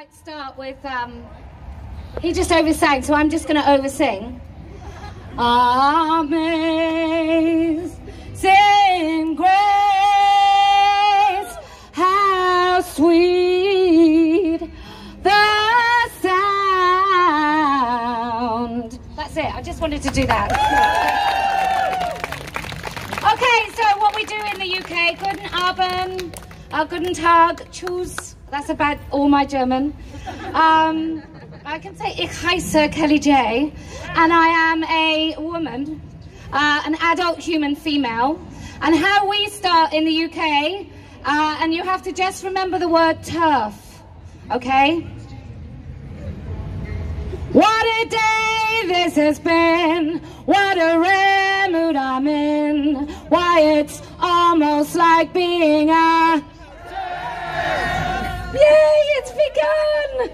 might start with, he just oversang, so I'm just going to oversing. Amazing grace, how sweet the sound. That's it, I just wanted to do that. Okay, so what we do in the UK, Guten Abend, Guten Tag, Tschüss, that's about all my German. I can say Ich heiße Kellie-Jay, and I am a woman, an adult human female. And how we start in the UK, and you have to just remember the word turf, okay? What a day this has been, what a rare mood I'm in. Why, it's almost like being a... Yay, it's begun!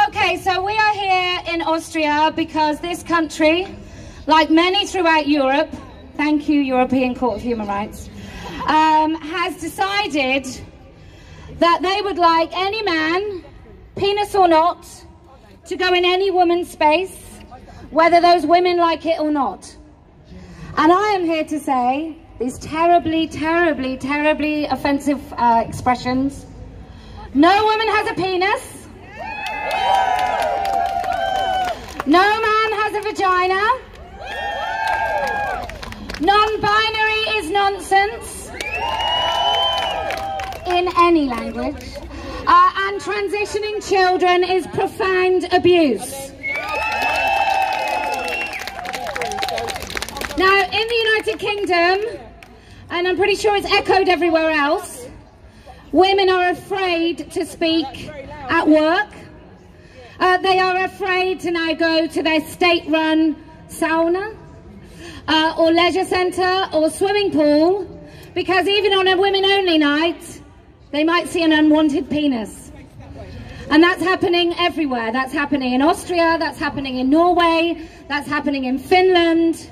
Okay, so we are here in Austria because this country, like many throughout Europe, thank you European Court of Human Rights, has decided that they would like any man, penis or not, to go in any woman's space, whether those women like it or not. And I am here to say these terribly, terribly, terribly offensive expressions. No woman has a penis. No man has a vagina. Non-binary is nonsense in any language. And transitioning children is profound abuse. Now, in the United Kingdom, and I'm pretty sure it's echoed everywhere else, women are afraid to speak at work. They are afraid to now go to their state-run sauna or leisure centre or swimming pool, because even on a women-only night, they might see an unwanted penis. And that's happening everywhere. That's happening in Austria, that's happening in Norway, that's happening in Finland,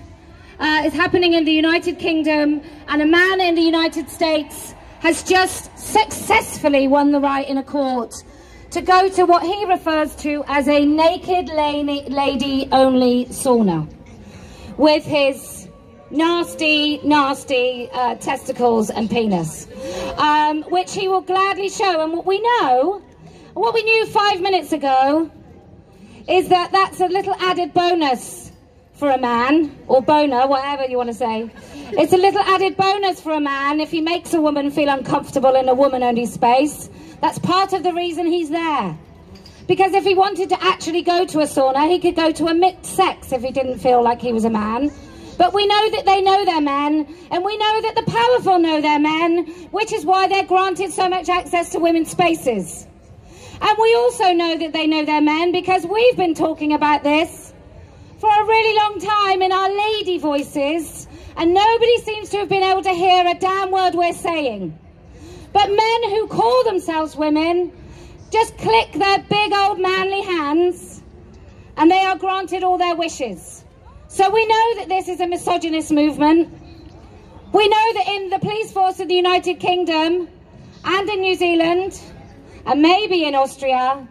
it's happening in the United Kingdom, and a man in the United States has just successfully won the right in a court to go to what he refers to as a naked lady-only sauna with his nasty, nasty testicles and penis, which he will gladly show. And what we know, what we knew 5 minutes ago, is that that's a little added bonus for a man, or boner, whatever you want to say. It's a little added bonus for a man if he makes a woman feel uncomfortable in a woman-only space. That's part of the reason he's there. Because if he wanted to actually go to a sauna, he could go to a mixed sex if he didn't feel like he was a man. But we know that they know their men, and we know that the powerful know their men, which is why they're granted so much access to women's spaces. And we also know that they know their men because we've been talking about this for a really long time in our lady voices, and nobody seems to have been able to hear a damn word we're saying. But men who call themselves women just click their big old manly hands and they are granted all their wishes. So we know that this is a misogynist movement. We know that in the police force of the United Kingdom and in New Zealand and maybe in Austria,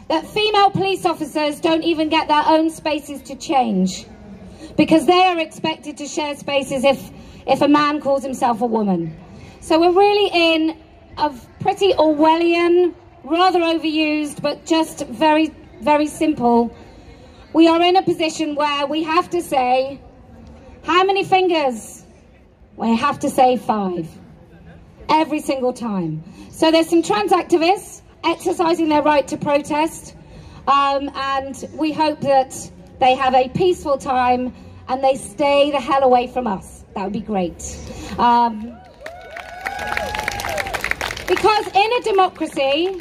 that female police officers don't even get their own spaces to change because they are expected to share spaces if a man calls himself a woman. So we're really in a pretty Orwellian, rather overused, but just very, very simple. We are in a position where we have to say, how many fingers? We have to say 5. Every single time. So there's some trans activists exercising their right to protest, and we hope that they have a peaceful time and they stay the hell away from us. That would be great. Because in a democracy,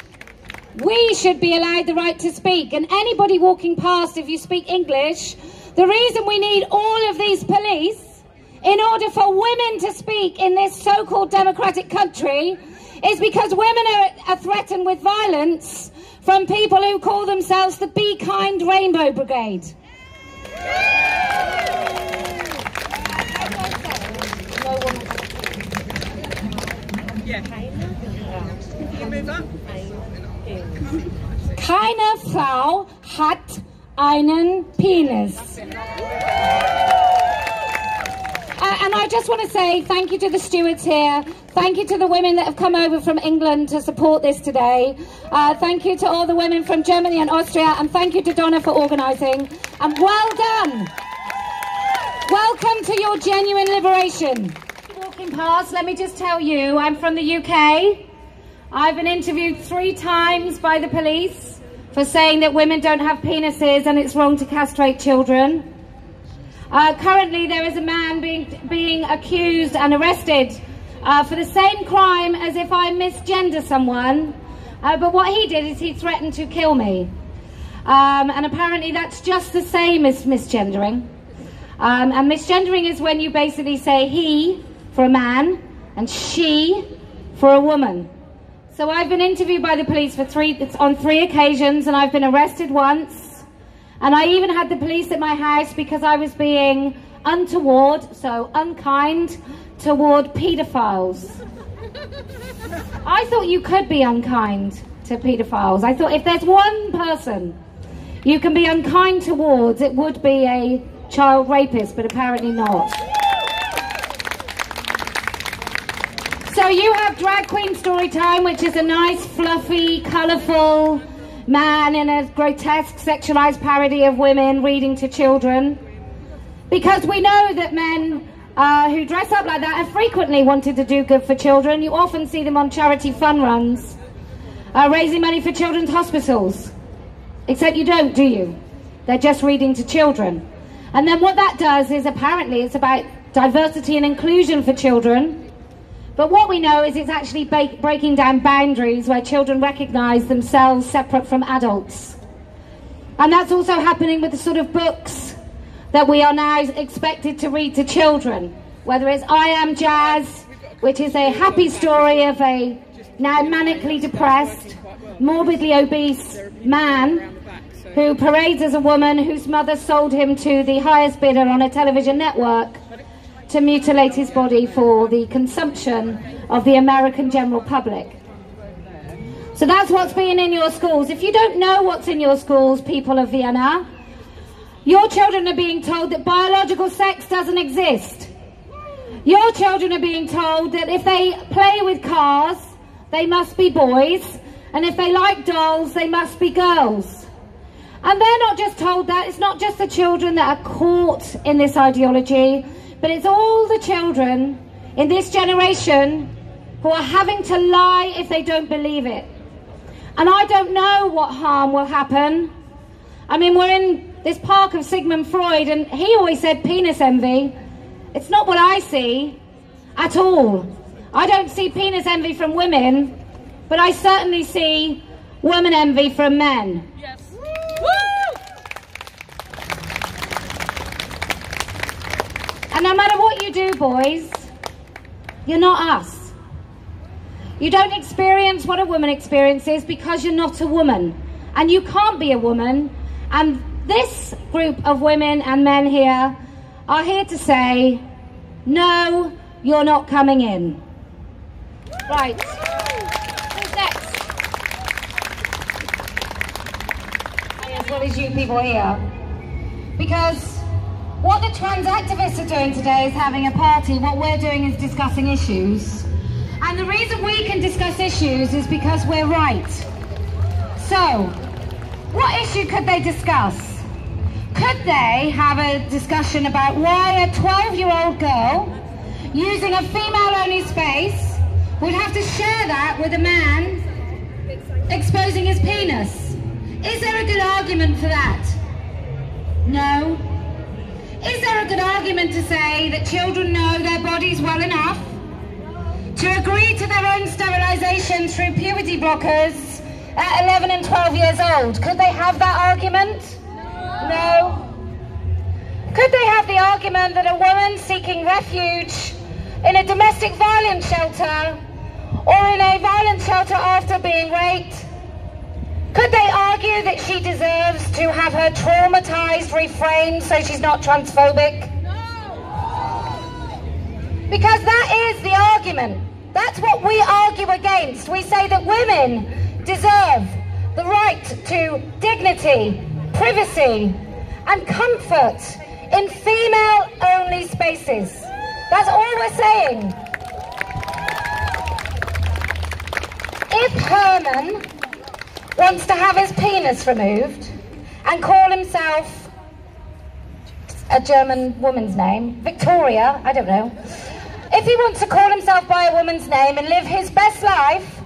we should be allowed the right to speak. And anybody walking past, if you speak English, the reason we need all of these police in order for women to speak in this so-called democratic country is because women are threatened with violence from people who call themselves the Be Kind Rainbow Brigade. Yeah. Keine Frau hat einen Penis. And I just want to say thank you to the stewards here. Thank you to the women that have come over from England to support this today. Thank you to all the women from Germany and Austria. And thank you to Donna for organising. And well done. Welcome to your genuine liberation. Walking past, let me just tell you, I'm from the UK. I've been interviewed 3 times by the police for saying that women don't have penises and it's wrong to castrate children. Currently there is a man being accused and arrested for the same crime as if I misgender someone, but what he did is he threatened to kill me. And apparently that's just the same as misgendering. And misgendering is when you basically say he for a man and she for a woman. So I've been interviewed by the police on 3 occasions, and I've been arrested once. And I even had the police at my house because I was being untoward, so unkind, toward paedophiles. I thought you could be unkind to paedophiles. I thought if there's one person you can be unkind towards, it would be a child rapist, but apparently not. So you have drag queen story time, which is a nice, fluffy, colourful man in a grotesque sexualized parody of women reading to children, because we know that men who dress up like that have frequently wanted to do good for children. You often see them on charity fun runs raising money for children's hospitals, except you don't, do you? They're just reading to children. And then what that does is apparently it's about diversity and inclusion for children. But what we know is it's actually breaking down boundaries where children recognise themselves separate from adults. And that's also happening with the sort of books that we are now expected to read to children. Whether it's I Am Jazz, which is a happy story of a now manically depressed, morbidly obese man who parades as a woman whose mother sold him to the highest bidder on a television network to mutilate his body for the consumption of the American general public. So that's what's being in your schools. If you don't know what's in your schools, people of Vienna, your children are being told that biological sex doesn't exist. Your children are being told that if they play with cars, they must be boys, and if they like dolls, they must be girls. And they're not just told that. It's not just the children that are caught in this ideology, but it's all the children in this generation who are having to lie if they don't believe it. And I don't know what harm will happen. I mean, we're in this park of Sigmund Freud, and he always said penis envy. It's not what I see at all. I don't see penis envy from women, but I certainly see woman envy from men. Yes. And no matter what you do, boys, you're not us. You don't experience what a woman experiences because you're not a woman. And you can't be a woman. And this group of women and men here are here to say, no, you're not coming in. Right. Who's next? As well as you people here. Because what the trans activists are doing today is having a party. What we're doing is discussing issues. And the reason we can discuss issues is because we're right. So, what issue could they discuss? Could they have a discussion about why a 12-year-old girl using a female-only space would have to share that with a man exposing his penis? Is there a good argument for that? No. Is there a good argument to say that children know their bodies well enough to agree to their own sterilisation through puberty blockers at 11 and 12 years old? Could they have that argument? No. Could they have the argument that a woman seeking refuge in a domestic violence shelter or in a violence shelter after being raped, could they argue that she deserves to have her traumatised reframed so she's not transphobic? No. Because that is the argument. That's what we argue against. We say that women deserve to dignity, privacy, and comfort in female-only spaces. That's all we're saying. If Herman wants to have his penis removed and call himself a German woman's name, Victoria, I don't know. If he wants to call himself by a woman's name and live his best life,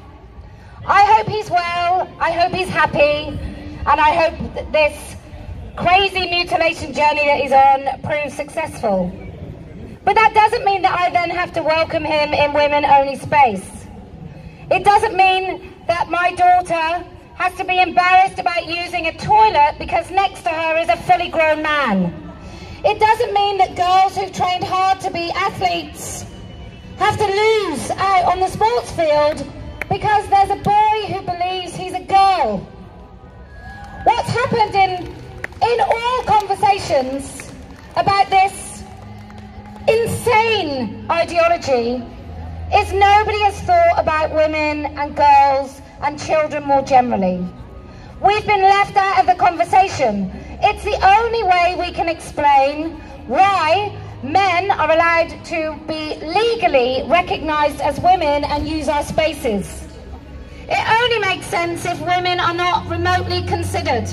I hope he's well, I hope he's happy, and I hope that this crazy mutilation journey that he's on proves successful. But that doesn't mean that I then have to welcome him in women-only space. It doesn't mean that my daughter has to be embarrassed about using a toilet because next to her is a fully grown man. It doesn't mean that girls who've trained hard to be athletes have to lose out on the sports field because there's a boy who believes he's a girl. What's happened in all conversations about this insane ideology is nobody has thought about women and girls and children more generally. We've been left out of the conversation. It's the only way we can explain why men are allowed to be legally recognised as women and use our spaces. It only makes sense if women are not remotely considered.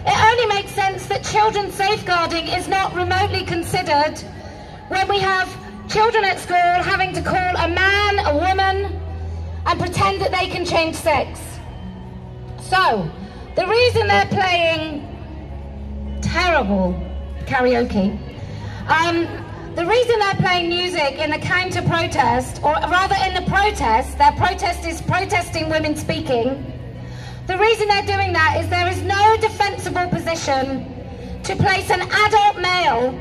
It only makes sense that children's safeguarding is not remotely considered when we have children at school having to call a man a woman and pretend that they can change sex. So, the reason they're playing terrible karaoke, the reason they're playing music in the counter-protest, or rather in the protest, their protest is protesting women speaking, the reason they're doing that is there is no defensible position to place an adult male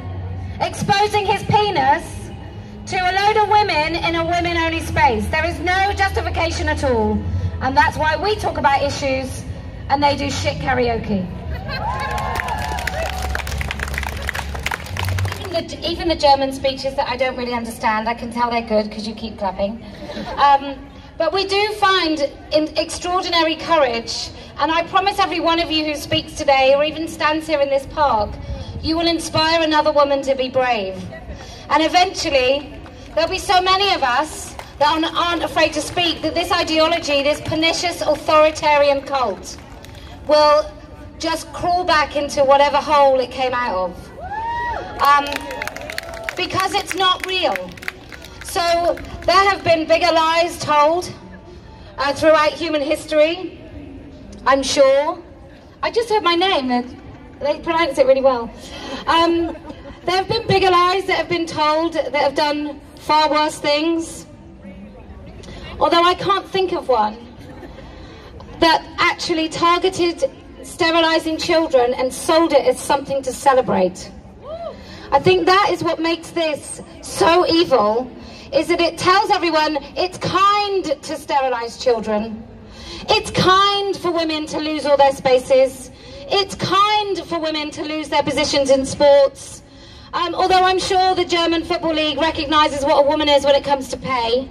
exposing his penis to a load of women in a women-only space. There is no justification at all, and that's why we talk about issues and they do shit karaoke. Even the German speeches that I don't really understand, I can tell they're good because you keep clapping. But we do find extraordinary courage, and I promise every one of you who speaks today or even stands here in this park, you will inspire another woman to be brave. And eventually, there'll be so many of us that aren't afraid to speak that this ideology, this pernicious authoritarian cult, will just crawl back into whatever hole it came out of. Because it's not real. So there have been bigger lies told throughout human history, I'm sure. I just heard my name, they pronounce it really well. There have been bigger lies that have been told that have done far worse things. Although I can't think of one that actually targeted sterilizing children and sold it as something to celebrate. I think that is what makes this so evil, is that it tells everyone it's kind to sterilize children. It's kind for women to lose all their spaces. It's kind for women to lose their positions in sports. Although I'm sure the German Football League recognises what a woman is when it comes to pay.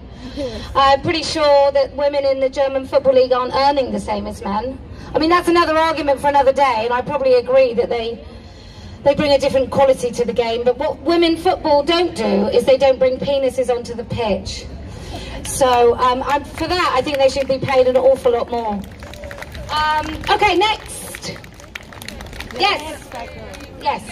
I'm pretty sure that women in the German Football League aren't earning the same as men. I mean, that's another argument for another day, and I probably agree that they bring a different quality to the game. But what women football don't do is they don't bring penises onto the pitch. So for that, I think they should be paid an awful lot more. Okay, next. Yes. Yes.